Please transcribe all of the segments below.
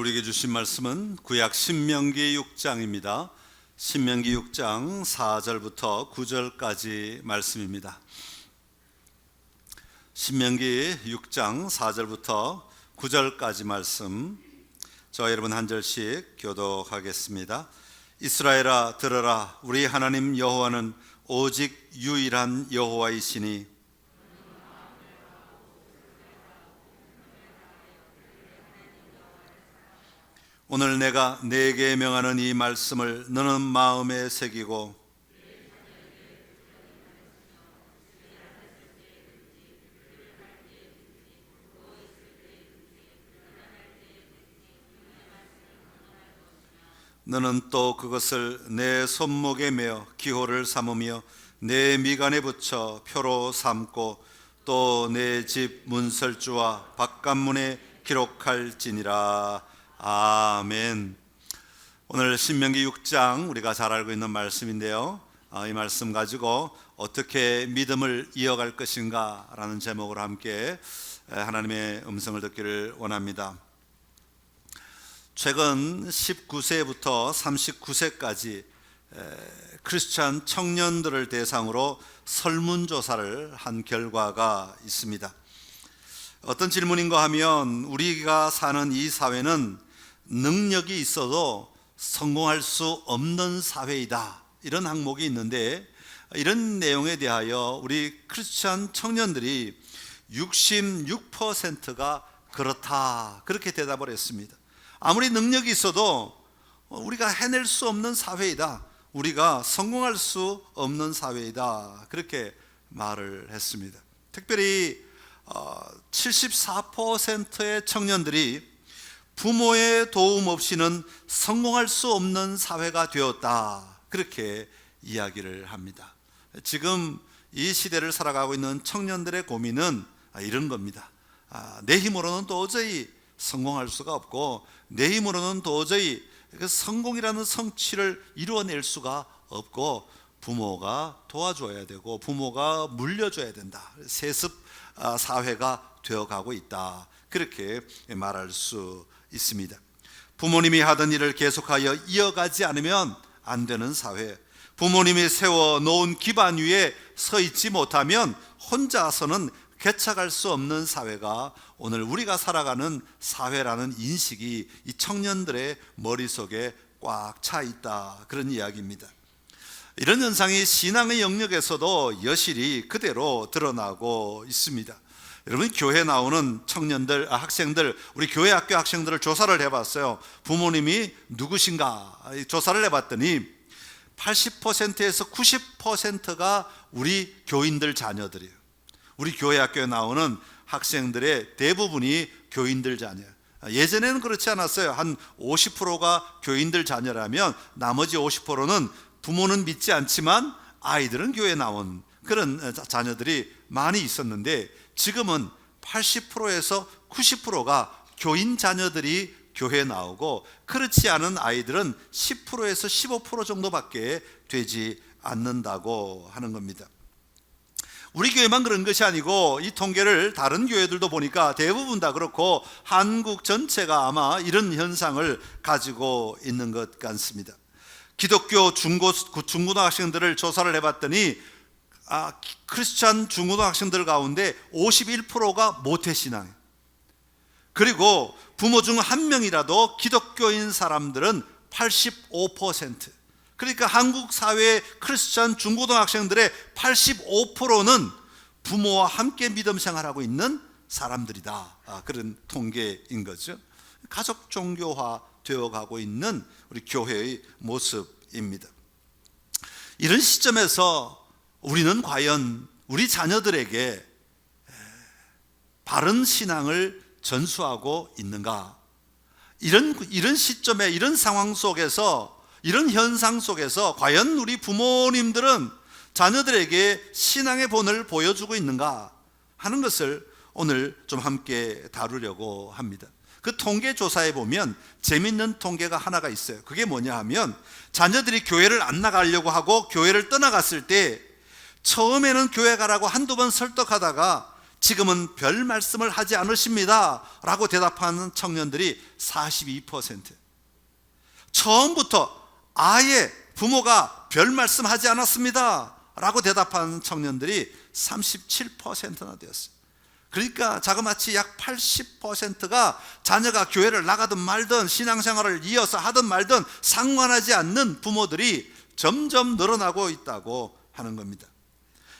우리에게 주신 말씀은 구약 신명기 6장입니다. 신명기 6장 4절부터 9절까지 말씀입니다. 신명기 6장 4절부터 9절까지 말씀, 저와 여러분 한 절씩 교독하겠습니다. 이스라엘아 들으라, 우리 하나님 여호와는 오직 유일한 여호와이시니 오늘 내가 네게 명하는 이 말씀을 너는 마음에 새기고 너는 또 그것을 내 손목에 메어 기호를 삼으며 내 미간에 붙여 표로 삼고 또 내 집 문설주와 바깥문에 기록할지니라. 아멘. 오늘 신명기 6장 우리가 잘 알고 있는 말씀인데요, 이 말씀 가지고 어떻게 믿음을 이어갈 것인가 라는 제목으로 함께 하나님의 음성을 듣기를 원합니다. 최근 19세부터 39세까지 크리스찬 청년들을 대상으로 설문조사를 한 결과가 있습니다. 어떤 질문인가 하면 우리가 사는 이 사회는 능력이 있어도 성공할 수 없는 사회이다, 이런 항목이 있는데, 이런 내용에 대하여 우리 크리스찬 청년들이 66%가 그렇다, 그렇게 대답을 했습니다. 아무리 능력이 있어도 우리가 해낼 수 없는 사회이다, 우리가 성공할 수 없는 사회이다, 그렇게 말을 했습니다. 특별히 74%의 청년들이 부모의 도움 없이는 성공할 수 없는 사회가 되었다, 그렇게 이야기를 합니다. 지금 이 시대를 살아가고 있는 청년들의 고민은 이런 겁니다. 내 힘으로는 도저히 성공할 수가 없고, 내 힘으로는 도저히 성공이라는 성취를 이루어낼 수가 없고, 부모가 도와줘야 되고 부모가 물려줘야 된다, 세습 사회가 되어가고 있다, 그렇게 말할 수 있습니다. 부모님이 하던 일을 계속하여 이어가지 않으면 안 되는 사회, 부모님이 세워놓은 기반 위에 서 있지 못하면 혼자서는 개척할 수 없는 사회가 오늘 우리가 살아가는 사회라는 인식이 이 청년들의 머릿속에 꽉 차 있다, 그런 이야기입니다. 이런 현상이 신앙의 영역에서도 여실히 그대로 드러나고 있습니다. 여러분, 교회 나오는 청년들, 학생들, 우리 교회 학교 학생들을 조사를 해봤어요. 부모님이 누구신가 조사를 해봤더니 80%에서 90%가 우리 교인들 자녀들이에요. 우리 교회 학교에 나오는 학생들의 대부분이 교인들 자녀예요. 예전에는 그렇지 않았어요. 한 50%가 교인들 자녀라면 나머지 50%는 부모는 믿지 않지만 아이들은 교회에 나온 그런 자녀들이 많이 있었는데, 지금은 80%에서 90%가 교인 자녀들이 교회에 나오고, 그렇지 않은 아이들은 10%에서 15% 정도밖에 되지 않는다고 하는 겁니다. 우리 교회만 그런 것이 아니고 이 통계를 다른 교회들도 보니까 대부분 다 그렇고, 한국 전체가 아마 이런 현상을 가지고 있는 것 같습니다. 기독교 중고등학생들을 조사를 해봤더니 크리스찬 중고등학생들 가운데 51%가 모태신앙이에요. 그리고 부모 중 한 명이라도 기독교인 사람들은 85%. 그러니까 한국 사회의 크리스찬 중고등학생들의 85%는 부모와 함께 믿음 생활하고 있는 사람들이다, 그런 통계인 거죠. 가족 종교화 되어가고 있는 우리 교회의 모습입니다. 이런 시점에서 우리는 과연 우리 자녀들에게 바른 신앙을 전수하고 있는가? 이런 시점에, 이런 상황 속에서, 이런 현상 속에서 과연 우리 부모님들은 자녀들에게 신앙의 본을 보여주고 있는가 하는 것을 오늘 좀 함께 다루려고 합니다. 그 통계 조사에 보면 재밌는 통계가 하나가 있어요. 그게 뭐냐 하면, 자녀들이 교회를 안 나가려고 하고 교회를 떠나갔을 때 처음에는 교회 가라고 한두 번 설득하다가 지금은 별 말씀을 하지 않으십니다 라고 대답하는 청년들이 42%, 처음부터 아예 부모가 별 말씀하지 않았습니다 라고 대답하는 청년들이 37%나 되었어요. 그러니까 자그마치 약 80%가 자녀가 교회를 나가든 말든 신앙생활을 이어서 하든 말든 상관하지 않는 부모들이 점점 늘어나고 있다고 하는 겁니다.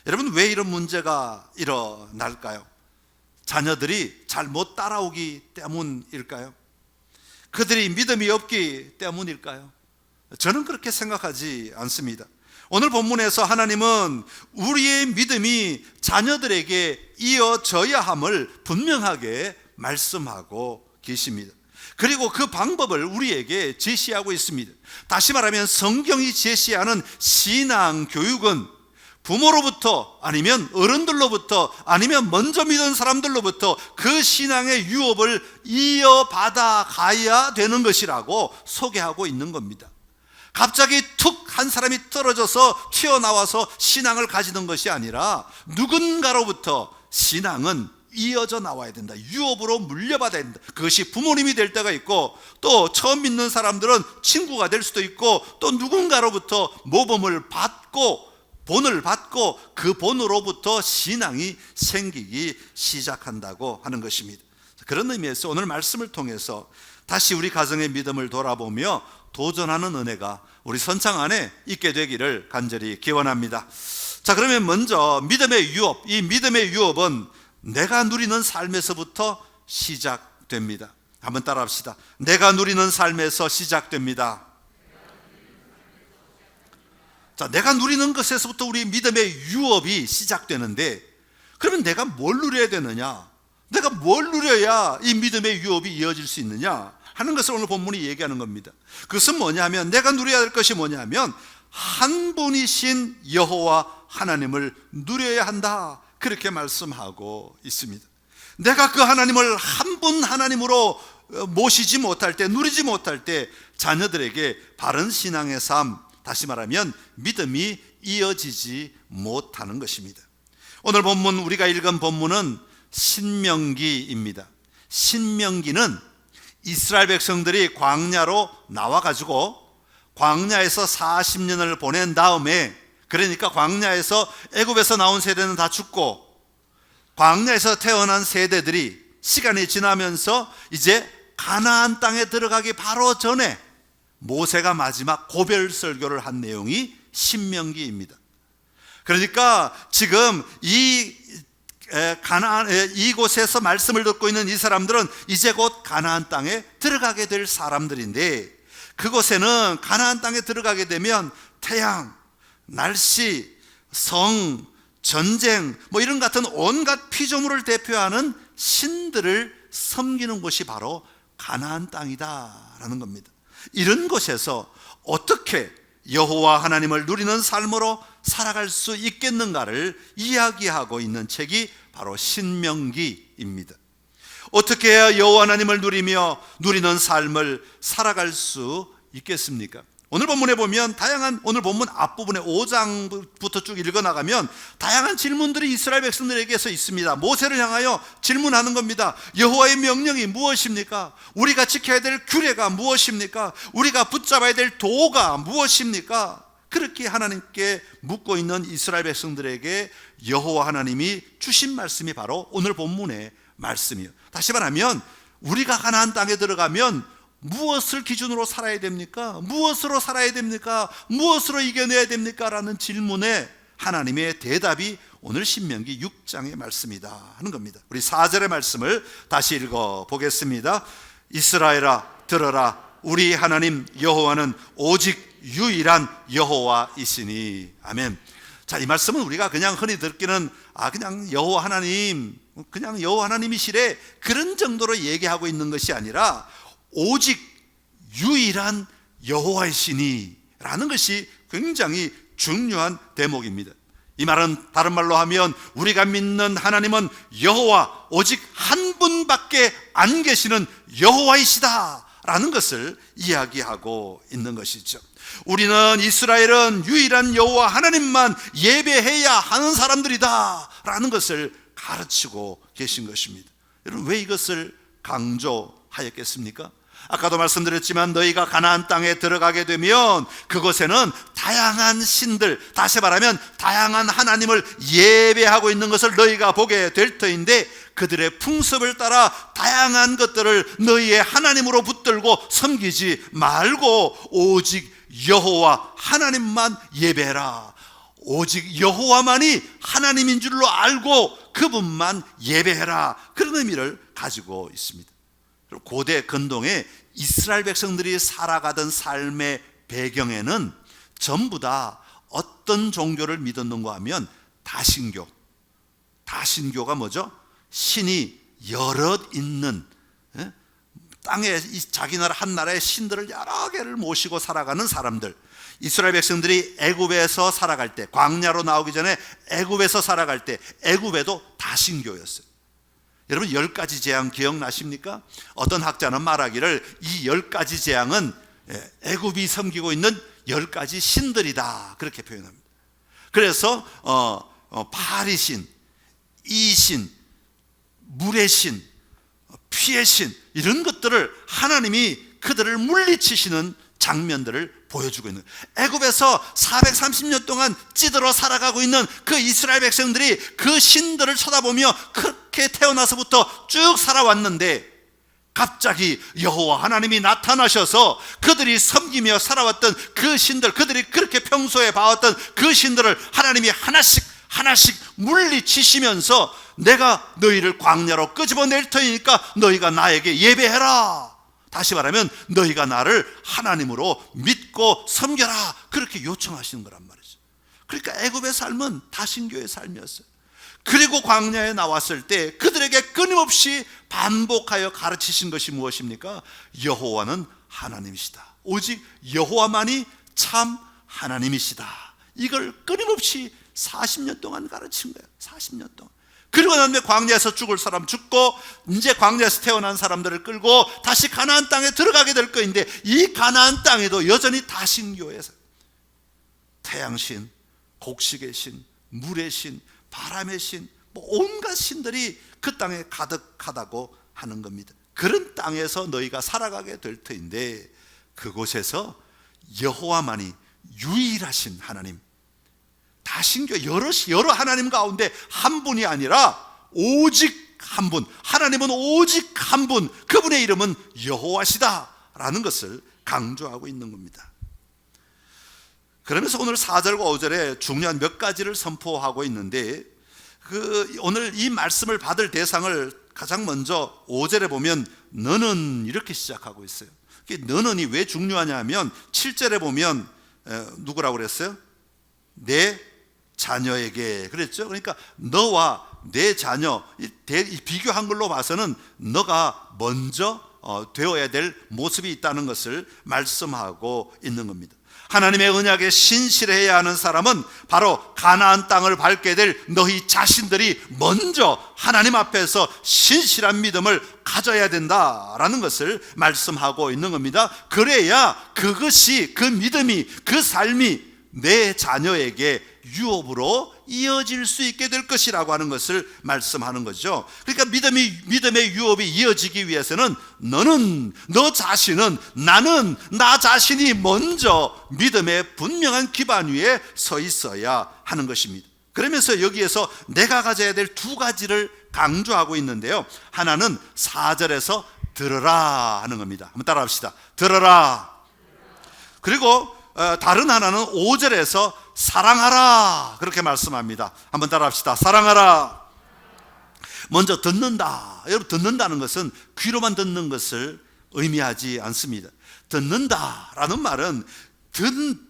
여러분, 왜 이런 문제가 일어날까요? 자녀들이 잘 못 따라오기 때문일까요? 그들이 믿음이 없기 때문일까요? 저는 그렇게 생각하지 않습니다. 오늘 본문에서 하나님은 우리의 믿음이 자녀들에게 이어져야 함을 분명하게 말씀하고 계십니다. 그리고 그 방법을 우리에게 제시하고 있습니다. 다시 말하면 성경이 제시하는 신앙 교육은 부모로부터 아니면 어른들로부터 아니면 먼저 믿은 사람들로부터 그 신앙의 유업을 이어받아 가야 되는 것이라고 소개하고 있는 겁니다. 갑자기 툭 한 사람이 떨어져서 튀어나와서 신앙을 가지는 것이 아니라 누군가로부터 신앙은 이어져 나와야 된다. 유업으로 물려받아야 된다. 그것이 부모님이 될 때가 있고, 또 처음 믿는 사람들은 친구가 될 수도 있고, 또 누군가로부터 모범을 받고 본을 받고 그 본으로부터 신앙이 생기기 시작한다고 하는 것입니다. 그런 의미에서 오늘 말씀을 통해서 다시 우리 가정의 믿음을 돌아보며 도전하는 은혜가 우리 선창 안에 있게 되기를 간절히 기원합니다. 자, 그러면 먼저 믿음의 유업, 이 믿음의 유업은 내가 누리는 삶에서부터 시작됩니다. 한번 따라합시다. 내가 누리는 삶에서 시작됩니다. 자, 내가 누리는 것에서부터 우리 믿음의 유업이 시작되는데, 그러면 내가 뭘 누려야 되느냐? 내가 뭘 누려야 이 믿음의 유업이 이어질 수 있느냐 하는 것을 오늘 본문이 얘기하는 겁니다. 그것은 뭐냐면, 내가 누려야 될 것이 뭐냐면 한 분이신 여호와 하나님을 누려야 한다, 그렇게 말씀하고 있습니다. 내가 그 하나님을 한 분 하나님으로 모시지 못할 때, 누리지 못할 때 자녀들에게 바른 신앙의 삶, 다시 말하면 믿음이 이어지지 못하는 것입니다. 오늘 본문, 우리가 읽은 본문은 신명기입니다. 신명기는 이스라엘 백성들이 광야로 나와가지고 광야에서 40년을 보낸 다음에, 그러니까 광야에서 애굽에서 나온 세대는 다 죽고 광야에서 태어난 세대들이 시간이 지나면서 이제 가나안 땅에 들어가기 바로 전에 모세가 마지막 고별 설교를 한 내용이 신명기입니다. 그러니까 지금 이곳에서 말씀을 듣고 있는 이 사람들은 이제 곧 가나안 땅에 들어가게 될 사람들인데, 그곳에는 가나안 땅에 들어가게 되면 태양, 날씨, 성, 전쟁, 이런 같은 온갖 피조물을 대표하는 신들을 섬기는 곳이 바로 가나안 땅이다라는 겁니다. 이런 곳에서 어떻게 여호와 하나님을 누리는 삶으로 살아갈 수 있겠는가를 이야기하고 있는 책이 바로 신명기입니다. 어떻게 해야 여호와 하나님을 누리며 누리는 삶을 살아갈 수 있겠습니까? 오늘 본문에 보면 오늘 본문 앞부분에 5장부터 쭉 읽어나가면 다양한 질문들이 이스라엘 백성들에게서 있습니다. 모세를 향하여 질문하는 겁니다. 여호와의 명령이 무엇입니까? 우리가 지켜야 될 규례가 무엇입니까? 우리가 붙잡아야 될 도가 무엇입니까? 그렇게 하나님께 묻고 있는 이스라엘 백성들에게 여호와 하나님이 주신 말씀이 바로 오늘 본문의 말씀이에요. 다시 말하면 우리가 가나안 땅에 들어가면 무엇을 기준으로 살아야 됩니까? 무엇으로 살아야 됩니까? 무엇으로 이겨내야 됩니까? 라는 질문에 하나님의 대답이 오늘 신명기 6장의 말씀이다 하는 겁니다. 우리 4절의 말씀을 다시 읽어보겠습니다. 이스라엘아 들어라, 우리 하나님 여호와는 오직 유일한 여호와이시니. 아멘. 자, 이 말씀은 우리가 그냥 흔히 듣기는 그냥 여호와 하나님, 그냥 여호와 하나님이시래, 그런 정도로 얘기하고 있는 것이 아니라 오직 유일한 여호와이시니 라는 것이 굉장히 중요한 대목입니다. 이 말은 다른 말로 하면 우리가 믿는 하나님은 여호와, 오직 한 분밖에 안 계시는 여호와이시다 라는 것을 이야기하고 있는 것이죠. 우리는, 이스라엘은 유일한 여호와 하나님만 예배해야 하는 사람들이다 라는 것을 가르치고 계신 것입니다. 여러분, 왜 이것을 강조하였겠습니까? 아까도 말씀드렸지만 너희가 가나안 땅에 들어가게 되면 그곳에는 다양한 신들, 다시 말하면 다양한 하나님을 예배하고 있는 것을 너희가 보게 될 터인데, 그들의 풍습을 따라 다양한 것들을 너희의 하나님으로 붙들고 섬기지 말고 오직 여호와 하나님만 예배해라. 오직 여호와만이 하나님인 줄로 알고 그분만 예배해라. 그런 의미를 가지고 있습니다. 고대 근동에 이스라엘 백성들이 살아가던 삶의 배경에는 전부 다 어떤 종교를 믿었는가 하면 다신교가 뭐죠? 신이 여럿 있는, 땅에 자기 나라 한 나라의 신들을 여러 개를 모시고 살아가는 사람들. 이스라엘 백성들이 애굽에서 살아갈 때, 광야로 나오기 전에 애굽에서 살아갈 때 애굽에도 다신교였어요. 여러분, 10가지 재앙 기억나십니까? 어떤 학자는 말하기를 이 10가지 재앙은 애굽이 섬기고 있는 10가지 신들이다, 그렇게 표현합니다. 그래서 바알의 신, 이신, 물의 신, 피의 신, 이런 것들을 하나님이 그들을 물리치시는 장면들을 보여주고 있는, 애굽에서 430년 동안 찌들어 살아가고 있는 그 이스라엘 백성들이 그 신들을 쳐다보며 그렇게 태어나서부터 쭉 살아왔는데, 갑자기 여호와 하나님이 나타나셔서 그들이 섬기며 살아왔던 그 신들, 그들이 그렇게 평소에 봐왔던 그 신들을 하나님이 하나씩 물리치시면서 내가 너희를 광야로 끄집어낼 터이니까 너희가 나에게 예배해라. 다시 말하면 너희가 나를 하나님으로 믿고 섬겨라, 그렇게 요청하시는 거란 말이죠. 그러니까 애굽의 삶은 다신교의 삶이었어요. 그리고 광야에 나왔을 때 그들에게 끊임없이 반복하여 가르치신 것이 무엇입니까? 여호와는 하나님이시다. 오직 여호와만이 참 하나님이시다. 이걸 끊임없이 40년 동안 가르친 거예요. 40년 동안. 그리고 난 다음에 광야에서 죽을 사람 죽고, 이제 광야에서 태어난 사람들을 끌고 다시 가나안 땅에 들어가게 될 거인데, 이 가나안 땅에도 여전히 다신교에서 태양신, 곡식의 신, 물의 신, 바람의 신, 온갖 신들이 그 땅에 가득하다고 하는 겁니다. 그런 땅에서 너희가 살아가게 될 터인데, 그곳에서 여호와만이 유일하신 하나님, 다신교 여러 하나님 가운데 한 분이 아니라 오직 한 분, 하나님은 오직 한 분, 그분의 이름은 여호와시다라는 것을 강조하고 있는 겁니다. 그러면서 오늘 4절과 5절에 중요한 몇 가지를 선포하고 있는데, 오늘 이 말씀을 받을 대상을 가장 먼저 5절에 보면 너는 이렇게 시작하고 있어요. 너는이 왜 중요하냐 하면 7절에 보면 누구라고 그랬어요? 내 자녀에게 그랬죠. 그러니까 너와 내 자녀, 비교한 걸로 봐서는 너가 먼저 되어야 될 모습이 있다는 것을 말씀하고 있는 겁니다. 하나님의 언약에 신실해야 하는 사람은 바로 가나안 땅을 밟게 될 너희 자신들이 먼저 하나님 앞에서 신실한 믿음을 가져야 된다라는 것을 말씀하고 있는 겁니다. 그래야 그것이, 그 믿음이, 그 삶이 내 자녀에게 유업으로 이어질 수 있게 될 것이라고 하는 것을 말씀하는 거죠. 그러니까 믿음의 유업이 이어지기 위해서는 너 자신은, 나는 나 자신이 먼저 믿음의 분명한 기반 위에 서 있어야 하는 것입니다. 그러면서 여기에서 내가 가져야 될 두 가지를 강조하고 있는데요, 하나는 4절에서 들으라 하는 겁니다. 한번 따라합시다. 들으라. 그리고 다른 하나는 5절에서 사랑하라, 그렇게 말씀합니다. 한번 따라합시다. 사랑하라. 먼저 듣는다. 여러분, 듣는다는 것은 귀로만 듣는 것을 의미하지 않습니다. 듣는다라는 말은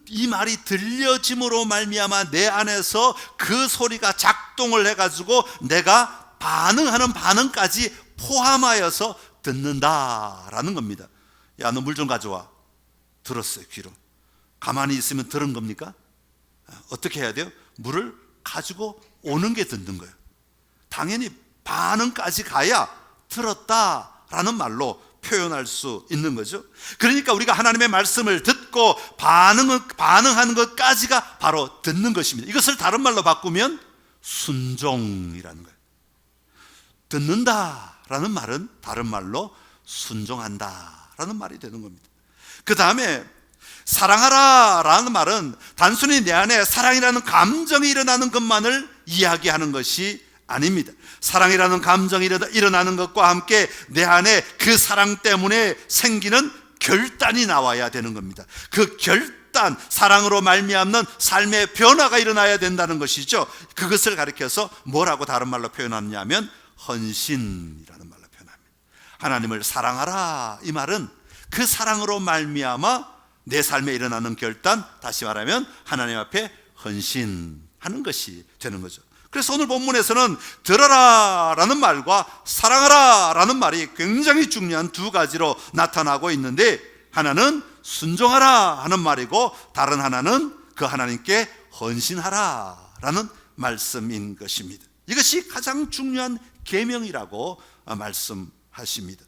이 말이 들려짐으로 말미암아 내 안에서 그 소리가 작동을 해가지고 내가 반응하는 반응까지 포함하여서 듣는다라는 겁니다. 야, 너 물 좀 가져와. 들었어요, 귀로. 가만히 있으면 들은 겁니까? 어떻게 해야 돼요? 물을 가지고 오는 게 듣는 거예요. 당연히 반응까지 가야 들었다라는 말로 표현할 수 있는 거죠. 그러니까 우리가 하나님의 말씀을 듣고 반응하는 것까지가 바로 듣는 것입니다. 이것을 다른 말로 바꾸면 순종이라는 거예요. 듣는다라는 말은 다른 말로 순종한다라는 말이 되는 겁니다. 그 다음에 사랑하라라는 말은 단순히 내 안에 사랑이라는 감정이 일어나는 것만을 이야기하는 것이 아닙니다. 사랑이라는 감정이 일어나는 것과 함께 내 안에 그 사랑 때문에 생기는 결단이 나와야 되는 겁니다. 그 결단, 사랑으로 말미암는 삶의 변화가 일어나야 된다는 것이죠. 그것을 가리켜서 뭐라고 다른 말로 표현하냐면 헌신이라는 말로 표현합니다. 하나님을 사랑하라, 이 말은 그 사랑으로 말미암아 내 삶에 일어나는 결단, 다시 말하면 하나님 앞에 헌신하는 것이 되는 거죠. 그래서 오늘 본문에서는 들어라 라는 말과 사랑하라 라는 말이 굉장히 중요한 두 가지로 나타나고 있는데, 하나는 순종하라 하는 말이고 다른 하나는 그 하나님께 헌신하라 라는 말씀인 것입니다. 이것이 가장 중요한 계명이라고 말씀하십니다.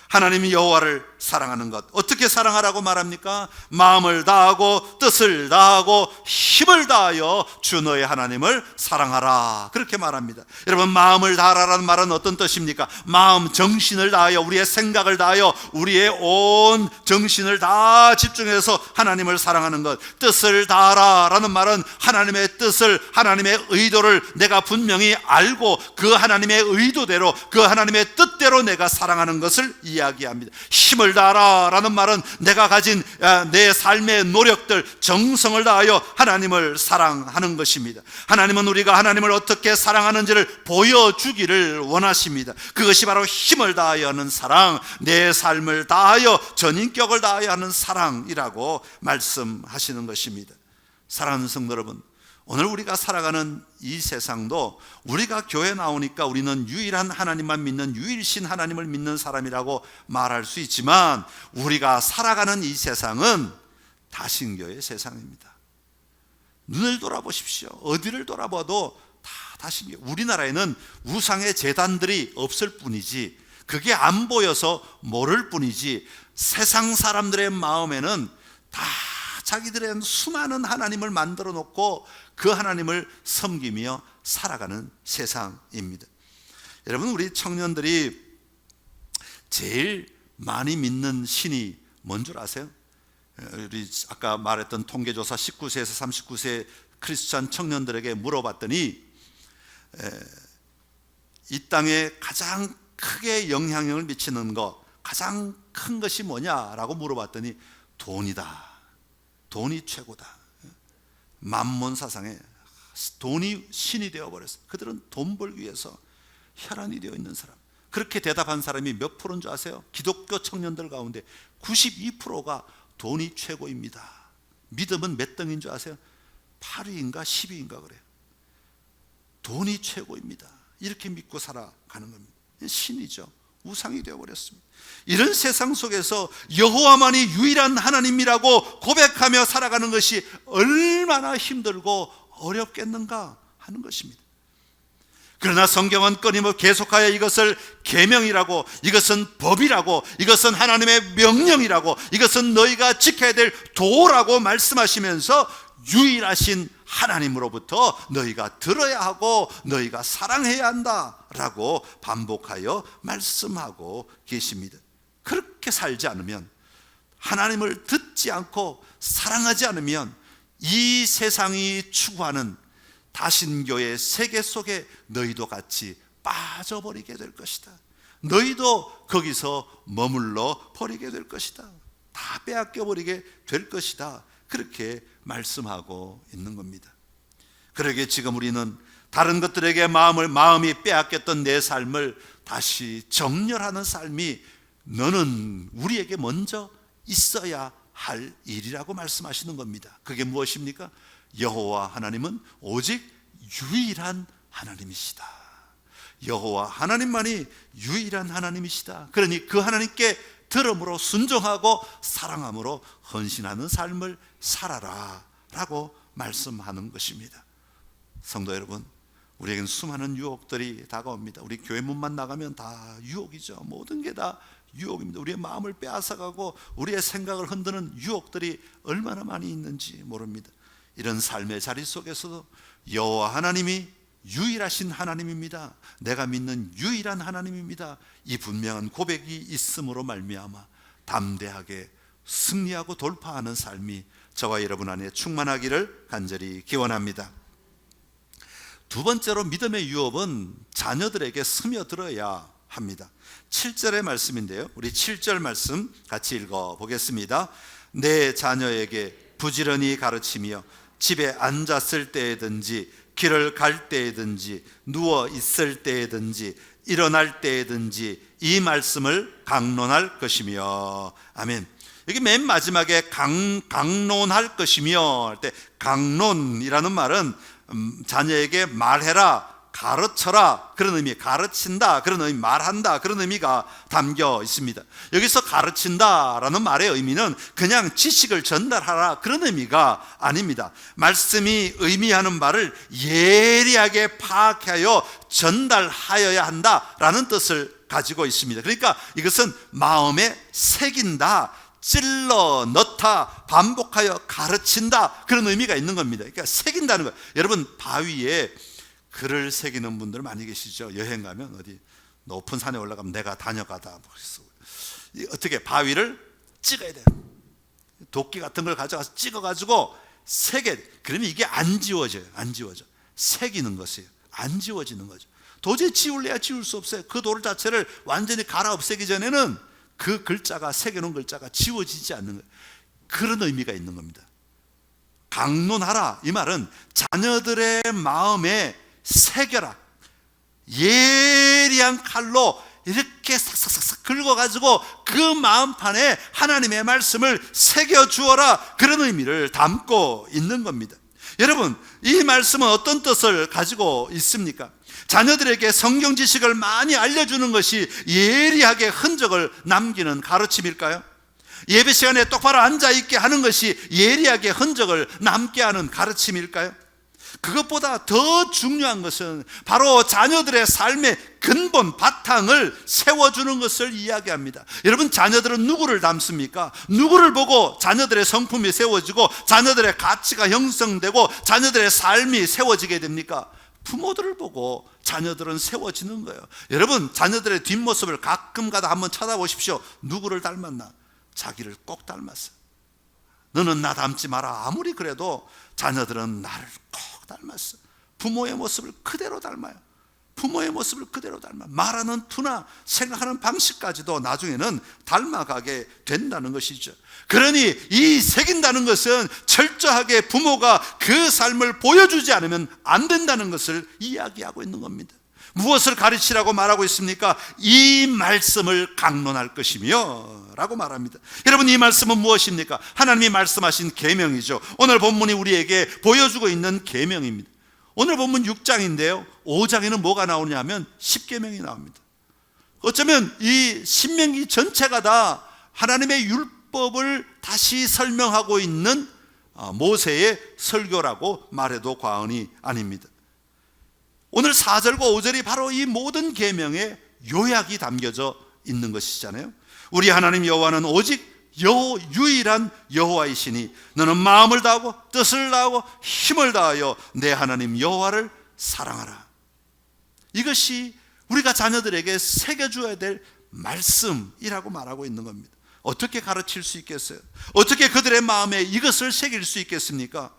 하나님이 여호와를 사랑하는 것, 어떻게 사랑하라고 말합니까? 마음을 다하고 뜻을 다하고 힘을 다하여 주 너의 하나님을 사랑하라, 그렇게 말합니다. 여러분, 마음을 다하라는 말은 어떤 뜻입니까? 마음, 정신을 다하여, 우리의 생각을 다하여 우리의 온 정신을 다 집중해서 하나님을 사랑하는 것. 뜻을 다하라라는 말은 하나님의 뜻을, 하나님의 의도를 내가 분명히 알고 그 하나님의 의도대로, 그 하나님의 뜻대로 내가 사랑하는 것을 이야기합니다. 힘을 다하라 라는 말은 내가 가진 내 삶의 노력들, 정성을 다하여 하나님을 사랑하는 것입니다. 하나님은 우리가 하나님을 어떻게 사랑하는지를 보여주기를 원하십니다. 그것이 바로 힘을 다하여 하는 사랑, 내 삶을 다하여 전인격을 다하여 하는 사랑이라고 말씀하시는 것입니다. 사랑하는 성도 여러분, 오늘 우리가 살아가는 이 세상도 우리가 교회 나오니까 우리는 유일한 하나님만 믿는, 유일신 하나님을 믿는 사람이라고 말할 수 있지만, 우리가 살아가는 이 세상은 다신교의 세상입니다. 눈을 돌아보십시오. 어디를 돌아봐도 다 다신교. 우리나라에는 우상의 제단들이 없을 뿐이지, 그게 안 보여서 모를 뿐이지, 세상 사람들의 마음에는 다 자기들의 수많은 하나님을 만들어 놓고 그 하나님을 섬기며 살아가는 세상입니다. 여러분, 우리 청년들이 제일 많이 믿는 신이 뭔 줄 아세요? 우리 아까 말했던 통계조사 19세에서 39세 크리스찬 청년들에게 물어봤더니 이 땅에 가장 크게 영향력을 미치는 것, 가장 큰 것이 뭐냐라고 물어봤더니 돈이다. 돈이 최고다. 만몬 사상에 돈이 신이 되어버렸어. 그들은 돈 벌기 위해서 혈안이 되어 있는 사람. 그렇게 대답한 사람이 몇 프로인 줄 아세요? 기독교 청년들 가운데 92%가 돈이 최고입니다. 믿음은 몇 등인 줄 아세요? 8위인가 10위인가 그래요. 돈이 최고입니다. 이렇게 믿고 살아가는 겁니다. 신이죠. 우상이 되어버렸습니다. 이런 세상 속에서 여호와만이 유일한 하나님이라고 고백하며 살아가는 것이 얼마나 힘들고 어렵겠는가 하는 것입니다. 그러나 성경은 끊임없이 계속하여 이것을 계명이라고, 이것은 법이라고, 이것은 하나님의 명령이라고, 이것은 너희가 지켜야 될 도라고 말씀하시면서 유일하신 하나님으로부터 너희가 들어야 하고 너희가 사랑해야 한다라고 반복하여 말씀하고 계십니다. 그렇게 살지 않으면, 하나님을 듣지 않고 사랑하지 않으면 이 세상이 추구하는 다신교의 세계 속에 너희도 같이 빠져버리게 될 것이다. 너희도 거기서 머물러 버리게 될 것이다. 다 빼앗겨 버리게 될 것이다. 그렇게 말씀하고 있는 겁니다. 그러게 지금 우리는 다른 것들에게 마음이 빼앗겼던 내 삶을 다시 정렬하는 삶이 너는 우리에게 먼저 있어야 할 일이라고 말씀하시는 겁니다. 그게 무엇입니까? 여호와 하나님은 오직 유일한 하나님이시다. 여호와 하나님만이 유일한 하나님이시다. 그러니 그 하나님께 들음으로 순종하고 사랑함으로 헌신하는 삶을 살아라 라고 말씀하는 것입니다. 성도 여러분, 우리에겐 수많은 유혹들이 다가옵니다. 우리 교회 문만 나가면 다 유혹이죠. 모든 게 다 유혹입니다. 우리의 마음을 빼앗아가고 우리의 생각을 흔드는 유혹들이 얼마나 많이 있는지 모릅니다. 이런 삶의 자리 속에서도 여호와 하나님이 유일하신 하나님입니다. 내가 믿는 유일한 하나님입니다. 이 분명한 고백이 있음으로 말미암아 담대하게 승리하고 돌파하는 삶이 저와 여러분 안에 충만하기를 간절히 기원합니다. 두 번째로 믿음의 유업은 자녀들에게 스며들어야 합니다. 7절의 말씀인데요, 우리 7절 말씀 같이 읽어보겠습니다. 내 자녀에게 부지런히 가르치며 집에 앉았을 때에든지 길을 갈 때에든지 누워 있을 때에든지 일어날 때에든지 이 말씀을 강론할 것이며. 아멘. 여기 맨 마지막에 강론할 것이며 할 때 강론이라는 말은 자녀에게 말해라, 가르쳐라 그런 의미, 가르친다 그런 의미, 말한다 그런 의미가 담겨 있습니다. 여기서 가르친다라는 말의 의미는 그냥 지식을 전달하라 그런 의미가 아닙니다. 말씀이 의미하는 바를 예리하게 파악하여 전달하여야 한다라는 뜻을 가지고 있습니다. 그러니까 이것은 마음에 새긴다, 찔러 넣다, 반복하여 가르친다 그런 의미가 있는 겁니다. 그러니까 새긴다는 거예요. 여러분 바위에 글을 새기는 분들 많이 계시죠? 여행 가면 어디 높은 산에 올라가면 내가 다녀가다 어떻게 바위를 찍어야 돼요. 도끼 같은 걸 가져가서 찍어가지고 새겨야 돼요. 그러면 이게 안 지워져요. 안 지워져. 새기는 것이에요. 안 지워지는 거죠. 도저히 지울래야 지울 수 없어요. 그 돌 자체를 완전히 갈아 없애기 전에는 그 글자가, 새겨놓은 글자가 지워지지 않는 거예요. 그런 의미가 있는 겁니다. 강론하라 이 말은 자녀들의 마음에 새겨라, 예리한 칼로 이렇게 싹싹싹 긁어가지고 그 마음판에 하나님의 말씀을 새겨주어라 그런 의미를 담고 있는 겁니다. 여러분 이 말씀은 어떤 뜻을 가지고 있습니까? 자녀들에게 성경 지식을 많이 알려주는 것이 예리하게 흔적을 남기는 가르침일까요? 예배 시간에 똑바로 앉아있게 하는 것이 예리하게 흔적을 남게 하는 가르침일까요? 그것보다 더 중요한 것은 바로 자녀들의 삶의 근본 바탕을 세워주는 것을 이야기합니다. 여러분 자녀들은 누구를 닮습니까? 누구를 보고 자녀들의 성품이 세워지고 자녀들의 가치가 형성되고 자녀들의 삶이 세워지게 됩니까? 부모들을 보고 자녀들은 세워지는 거예요. 여러분 자녀들의 뒷모습을 가끔가다 한번 찾아보십시오. 누구를 닮았나? 자기를 꼭 닮았어요. 너는 나 닮지 마라. 아무리 그래도 자녀들은 나를 꼭 닮았어. 부모의 모습을 그대로 닮아요. 부모의 모습을 그대로 닮아. 말하는 투나 생각하는 방식까지도 나중에는 닮아가게 된다는 것이죠. 그러니 이 새긴다는 것은 철저하게 부모가 그 삶을 보여주지 않으면 안 된다는 것을 이야기하고 있는 겁니다. 무엇을 가르치라고 말하고 있습니까? 이 말씀을 강론할 것이며 라고 말합니다. 여러분 이 말씀은 무엇입니까? 하나님이 말씀하신 계명이죠. 오늘 본문이 우리에게 보여주고 있는 계명입니다. 오늘 본문 6장인데요 5장에는 뭐가 나오냐면 10계명이 나옵니다. 어쩌면 이 신명기 전체가 다 하나님의 율법을 다시 설명하고 있는 모세의 설교라고 말해도 과언이 아닙니다. 오늘 4절과 5절이 바로 이 모든 계명의 요약이 담겨져 있는 것이잖아요. 우리 하나님 여호와는 오직 유일한 여호와이시니 너는 마음을 다하고 뜻을 다하고 힘을 다하여 내 하나님 여호와를 사랑하라. 이것이 우리가 자녀들에게 새겨줘야 될 말씀이라고 말하고 있는 겁니다. 어떻게 가르칠 수 있겠어요? 어떻게 그들의 마음에 이것을 새길 수 있겠습니까?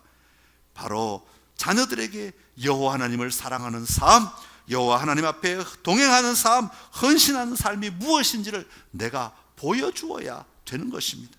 바로 자녀들에게 여호와 하나님을 사랑하는 삶, 여호와 하나님 앞에 동행하는 삶, 헌신하는 삶이 무엇인지를 내가 보여주어야 되는 것입니다.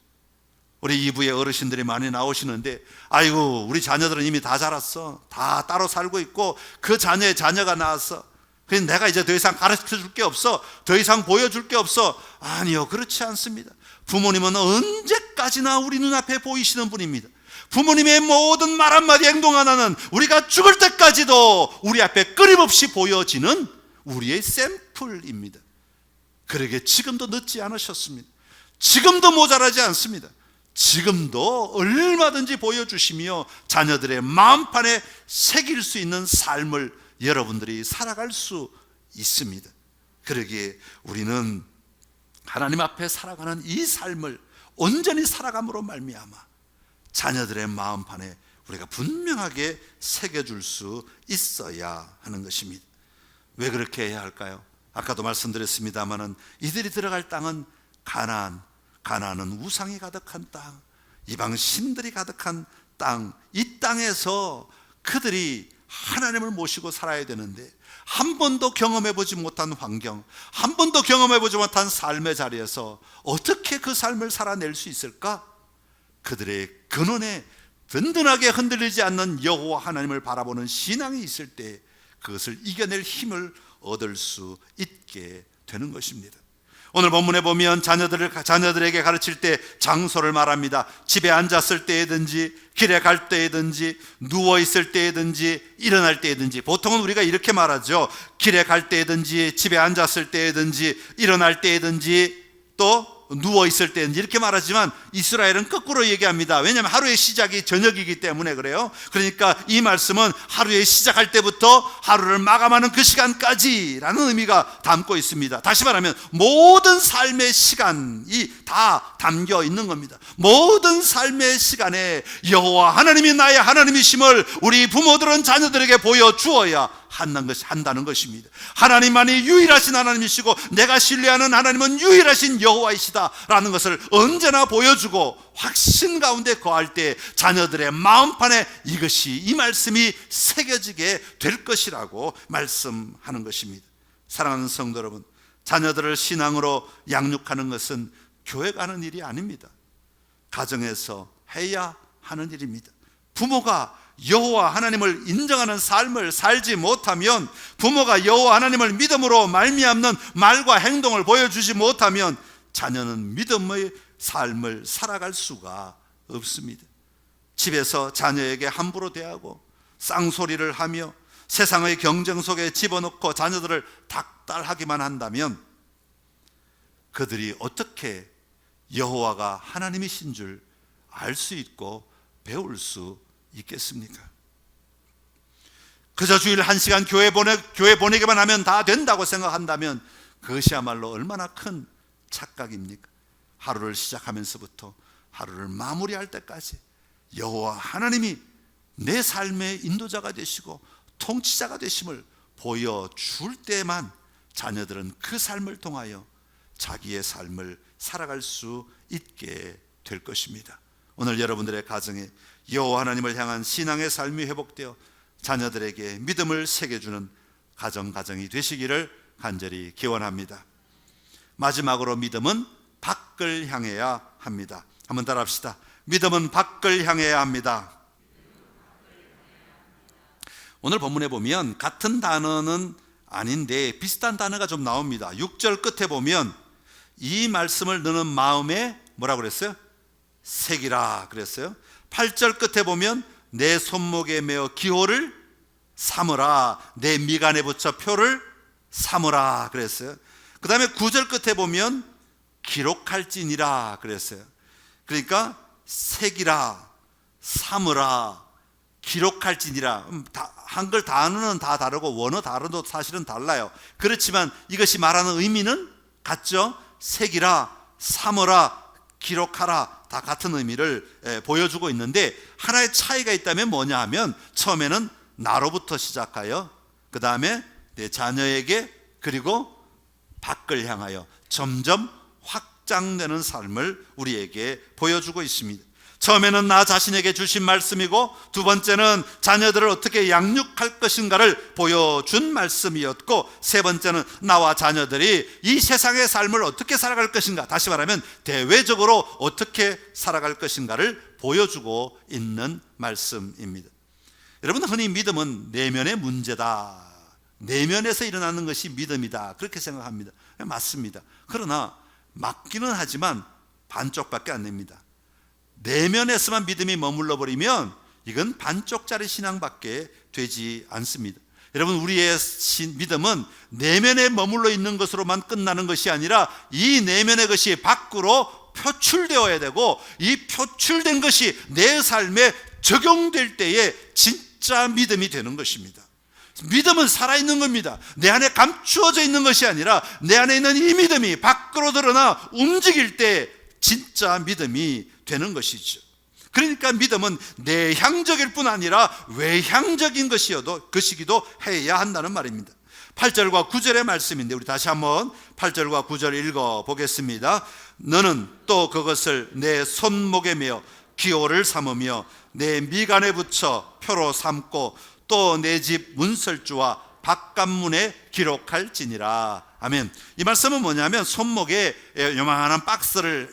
우리 2부에 어르신들이 많이 나오시는데 아이고 우리 자녀들은 이미 다 자랐어. 다 따로 살고 있고 그 자녀의 자녀가 나왔어. 그래서 내가 이제 더 이상 가르쳐 줄 게 없어. 더 이상 보여줄 게 없어. 아니요, 그렇지 않습니다. 부모님은 언제까지나 우리 눈앞에 보이시는 분입니다. 부모님의 모든 말 한마디 행동 하나는 우리가 죽을 때까지도 우리 앞에 끊임없이 보여지는 우리의 샘플입니다. 그러게 지금도 늦지 않으셨습니다. 지금도 모자라지 않습니다. 지금도 얼마든지 보여주시며 자녀들의 마음판에 새길 수 있는 삶을 여러분들이 살아갈 수 있습니다. 그러기에 우리는 하나님 앞에 살아가는 이 삶을 온전히 살아감으로 말미암아 자녀들의 마음판에 우리가 분명하게 새겨줄 수 있어야 하는 것입니다. 왜 그렇게 해야 할까요? 아까도 말씀드렸습니다마는 이들이 들어갈 땅은 가나안은 우상이 가득한 땅, 이방 신들이 가득한 땅, 이 땅에서 그들이 하나님을 모시고 살아야 되는데 한 번도 경험해보지 못한 환경, 한 번도 경험해보지 못한 삶의 자리에서 어떻게 그 삶을 살아낼 수 있을까? 그들의 근원에 든든하게 흔들리지 않는 여호와 하나님을 바라보는 신앙이 있을 때 그것을 이겨낼 힘을 얻을 수 있게 되는 것입니다. 오늘 본문에 보면 자녀들에게 가르칠 때 장소를 말합니다. 집에 앉았을 때든지 길에 갈 때든지 누워 있을 때든지 일어날 때든지, 보통은 우리가 이렇게 말하죠. 길에 갈 때든지 집에 앉았을 때든지 일어날 때든지 또 누워 있을 때든지 이렇게 말하지만 이스라엘은 거꾸로 얘기합니다. 왜냐하면 하루의 시작이 저녁이기 때문에 그래요. 그러니까 이 말씀은 하루의 시작할 때부터 하루를 마감하는 그 시간까지라는 의미가 담고 있습니다. 다시 말하면 모든 삶의 시간이 다 담겨 있는 겁니다. 모든 삶의 시간에 여호와 하나님이 나의 하나님이심을 우리 부모들은 자녀들에게 보여주어야 한다는 것입니다. 하나님만이 유일하신 하나님이시고 내가 신뢰하는 하나님은 유일하신 여호와이시다 라는 것을 언제나 보여주고 확신 가운데 거할 때 자녀들의 마음판에 이 말씀이 새겨지게 될 것이라고 말씀하는 것입니다. 사랑하는 성도 여러분, 자녀들을 신앙으로 양육하는 것은 교회가 하는 일이 아닙니다. 가정에서 해야 하는 일입니다. 부모가 여호와 하나님을 인정하는 삶을 살지 못하면, 부모가 여호와 하나님을 믿음으로 말미암는 말과 행동을 보여주지 못하면 자녀는 믿음의 삶을 살아갈 수가 없습니다. 집에서 자녀에게 함부로 대하고 쌍소리를 하며 세상의 경쟁 속에 집어넣고 자녀들을 닥달하기만 한다면 그들이 어떻게 여호와가 하나님이신 줄 알 수 있고 배울 수 있겠습니까? 그저 주일 1시간 교회 보내기만 하면 다 된다고 생각한다면 그것이야말로 얼마나 큰 착각입니까? 하루를 시작하면서부터 하루를 마무리할 때까지 여호와 하나님이 내 삶의 인도자가 되시고 통치자가 되심을 보여줄 때만 자녀들은 그 삶을 통하여 자기의 삶을 살아갈 수 있게 될 것입니다. 오늘 여러분들의 가정에 여호와 하나님을 향한 신앙의 삶이 회복되어 자녀들에게 믿음을 새겨주는 가정이 되시기를 간절히 기원합니다. 마지막으로 믿음은 밖을 향해야 합니다. 한번 따라합시다. 믿음은 밖을 향해야 합니다. 오늘 본문에 보면 같은 단어는 아닌데 비슷한 단어가 좀 나옵니다. 6절 끝에 보면 이 말씀을 너는 마음에 뭐라고 그랬어요? 새기라 그랬어요. 8절 끝에 보면 내 손목에 메어 기호를 삼으라, 내 미간에 붙여 표를 삼으라 그랬어요. 그 다음에 9절 끝에 보면 기록할지니라 그랬어요. 그러니까 새기라, 삼으라, 기록할지니라. 한글 단어는 다 다르고 원어 단어도 사실은 달라요. 그렇지만 이것이 말하는 의미는 같죠. 새기라, 삼으라, 기록하라, 다 같은 의미를 보여주고 있는데 하나의 차이가 있다면 뭐냐 하면 처음에는 나로부터 시작하여 그 다음에 내 자녀에게 그리고 밖을 향하여 점점 확장되는 삶을 우리에게 보여주고 있습니다. 처음에는 나 자신에게 주신 말씀이고 두 번째는 자녀들을 어떻게 양육할 것인가를 보여준 말씀이었고 세 번째는 나와 자녀들이 이 세상의 삶을 어떻게 살아갈 것인가, 다시 말하면 대외적으로 어떻게 살아갈 것인가를 보여주고 있는 말씀입니다. 여러분, 흔히 믿음은 내면의 문제다, 내면에서 일어나는 것이 믿음이다 그렇게 생각합니다. 맞습니다. 그러나 맞기는 하지만 반쪽밖에 안 됩니다. 내면에서만 믿음이 머물러 버리면 이건 반쪽짜리 신앙밖에 되지 않습니다. 여러분, 우리의 믿음은 내면에 머물러 있는 것으로만 끝나는 것이 아니라 이 내면의 것이 밖으로 표출되어야 되고 이 표출된 것이 내 삶에 적용될 때에 진짜 믿음이 되는 것입니다. 믿음은 살아있는 겁니다. 내 안에 감추어져 있는 것이 아니라 내 안에 있는 이 믿음이 밖으로 드러나 움직일 때 진짜 믿음이 되는 것이죠. 그러니까 믿음은 내향적일 뿐 아니라 외향적인 것이기도 해야 한다는 말입니다. 8절과 9절의 말씀인데 우리 다시 한번 8절과 9절 읽어보겠습니다. 너는 또 그것을 내 손목에 메어 기호를 삼으며 내 미간에 붙여 표로 삼고 또 내 집 문설주와 바깥문에 기록할지니라. 아멘. 이 말씀은 뭐냐면 손목에 요만한 박스를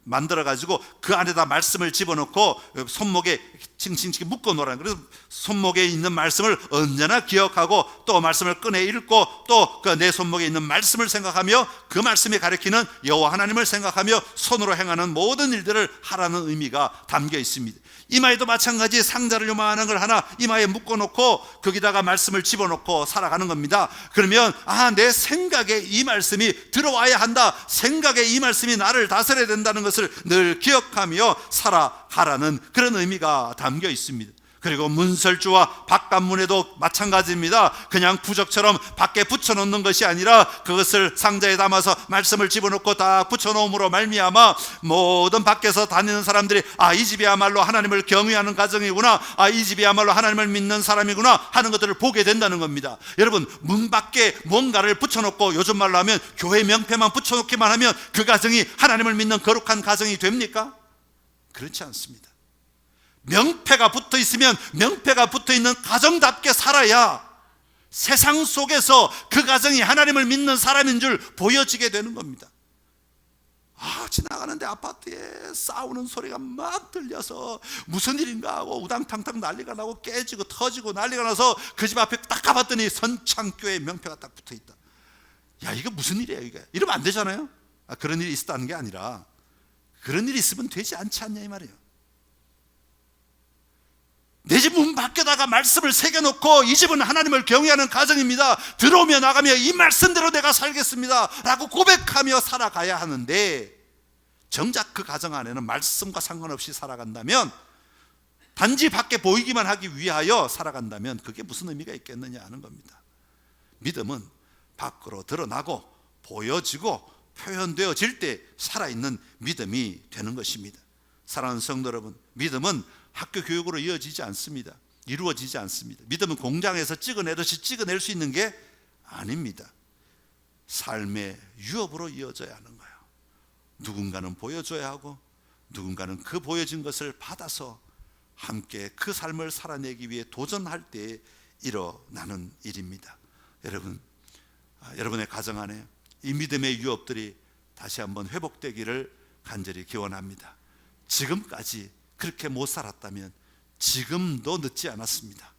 만들어 가지고 그 안에다 말씀을 집어넣고 손목에 칭칭칭 묶어 놓으라. 그래서 손목에 있는 말씀을 언제나 기억하고 또 말씀을 꺼내 읽고 또 그 내 손목에 있는 말씀을 생각하며 그 말씀이 가리키는 여호와 하나님을 생각하며 손으로 행하는 모든 일들을 하라는 의미가 담겨 있습니다. 이마에도 마찬가지 상자를 요만한 걸 하나 이마에 묶어놓고 거기다가 말씀을 집어넣고 살아가는 겁니다. 그러면 내 생각에 이 말씀이 들어와야 한다, 생각에 이 말씀이 나를 다스려야 된다는 것을 늘 기억하며 살아가라는 그런 의미가 담겨 있습니다. 그리고 문설주와 바깥문에도 마찬가지입니다. 그냥 부적처럼 밖에 붙여놓는 것이 아니라 그것을 상자에 담아서 말씀을 집어넣고 다 붙여놓음으로 말미암아 모든 밖에서 다니는 사람들이 이 집이야말로 하나님을 경외하는 가정이구나, 이 집이야말로 하나님을 믿는 사람이구나 하는 것들을 보게 된다는 겁니다. 여러분, 문 밖에 뭔가를 붙여놓고 요즘 말로 하면 교회 명패만 붙여놓기만 하면 그 가정이 하나님을 믿는 거룩한 가정이 됩니까? 그렇지 않습니다. 명패가 붙어 있으면 명패가 붙어 있는 가정답게 살아야 세상 속에서 그 가정이 하나님을 믿는 사람인 줄 보여지게 되는 겁니다. 지나가는데 아파트에 싸우는 소리가 막 들려서 무슨 일인가 하고 우당탕탕 난리가 나고 깨지고 터지고 난리가 나서 그 집 앞에 딱 가봤더니 선창교회 명패가 딱 붙어 있다. 이거 무슨 일이에요 이게? 이러면 안 되잖아요. 그런 일이 있었다는 게 아니라 그런 일이 있으면 되지 않지 않냐 이 말이에요. 내 집 문 밖에다가 말씀을 새겨놓고 이 집은 하나님을 경외하는 가정입니다, 들어오며 나가며 이 말씀대로 내가 살겠습니다 라고 고백하며 살아가야 하는데, 정작 그 가정 안에는 말씀과 상관없이 살아간다면, 단지 밖에 보이기만 하기 위하여 살아간다면 그게 무슨 의미가 있겠느냐 하는 겁니다. 믿음은 밖으로 드러나고 보여지고 표현되어질 때 살아있는 믿음이 되는 것입니다. 사랑하는 성도 여러분, 믿음은 학교 교육으로 이어지지 않습니다. 이루어지지 않습니다. 믿음은 공장에서 찍어내듯이 찍어낼 수 있는 게 아닙니다. 삶의 유업으로 이어져야 하는 거예요. 누군가는 보여줘야 하고 누군가는 그 보여진 것을 받아서 함께 그 삶을 살아내기 위해 도전할 때 일어나는 일입니다. 여러분, 여러분의 가정 안에 이 믿음의 유업들이 다시 한번 회복되기를 간절히 기원합니다. 지금까지 그렇게 못 살았다면 지금도 늦지 않았습니다.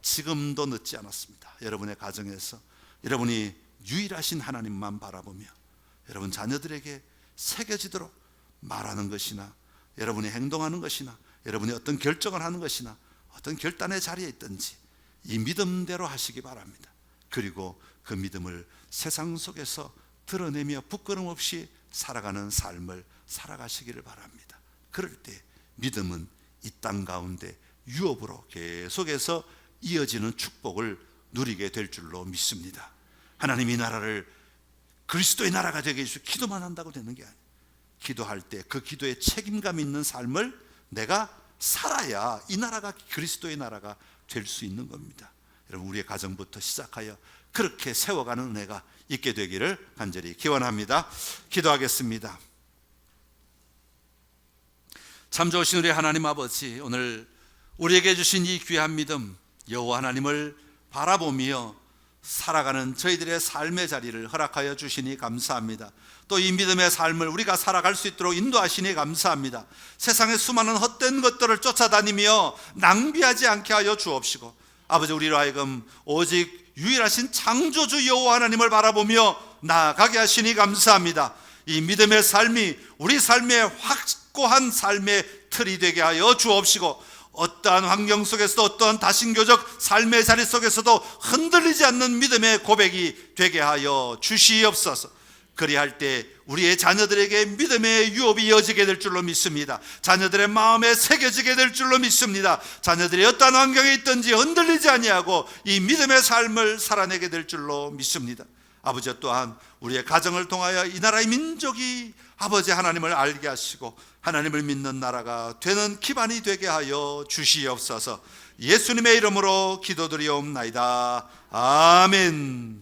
지금도 늦지 않았습니다. 여러분의 가정에서 여러분이 유일하신 하나님만 바라보며 여러분 자녀들에게 새겨지도록 말하는 것이나 여러분이 행동하는 것이나 여러분이 어떤 결정을 하는 것이나 어떤 결단의 자리에 있든지 이 믿음대로 하시기 바랍니다. 그리고 그 믿음을 세상 속에서 드러내며 부끄럼 없이 살아가는 삶을 살아가시기를 바랍니다. 그럴 때 믿음은 이 땅 가운데 유업으로 계속해서 이어지는 축복을 누리게 될 줄로 믿습니다. 하나님이 나라를 그리스도의 나라가 되게 해주시고 기도만 한다고 되는 게 아니에요. 기도할 때 그 기도에 책임감 있는 삶을 내가 살아야 이 나라가 그리스도의 나라가 될 수 있는 겁니다. 여러분, 우리의 가정부터 시작하여 그렇게 세워가는 은혜가 있게 되기를 간절히 기원합니다. 기도하겠습니다. 참 좋으신 우리 하나님 아버지, 오늘 우리에게 주신 이 귀한 믿음, 여호와 하나님을 바라보며 살아가는 저희들의 삶의 자리를 허락하여 주시니 감사합니다. 또 이 믿음의 삶을 우리가 살아갈 수 있도록 인도하시니 감사합니다. 세상의 수많은 헛된 것들을 쫓아다니며 낭비하지 않게 하여 주옵시고, 아버지, 우리로 하여금 오직 유일하신 창조주 여호와 하나님을 바라보며 나아가게 하시니 감사합니다. 이 믿음의 삶이 우리 삶의 확고한 삶의 틀이 되게 하여 주옵시고, 어떠한 환경 속에서도 어떠한 다신교적 삶의 자리 속에서도 흔들리지 않는 믿음의 고백이 되게 하여 주시옵소서. 그리할 때 우리의 자녀들에게 믿음의 유업이 이어지게 될 줄로 믿습니다. 자녀들의 마음에 새겨지게 될 줄로 믿습니다. 자녀들이 어떠한 환경에 있든지 흔들리지 아니하고 이 믿음의 삶을 살아내게 될 줄로 믿습니다. 아버지 또한 우리의 가정을 통하여 이 나라의 민족이 아버지 하나님을 알게 하시고 하나님을 믿는 나라가 되는 기반이 되게 하여 주시옵소서. 예수님의 이름으로 기도드리옵나이다. 아멘.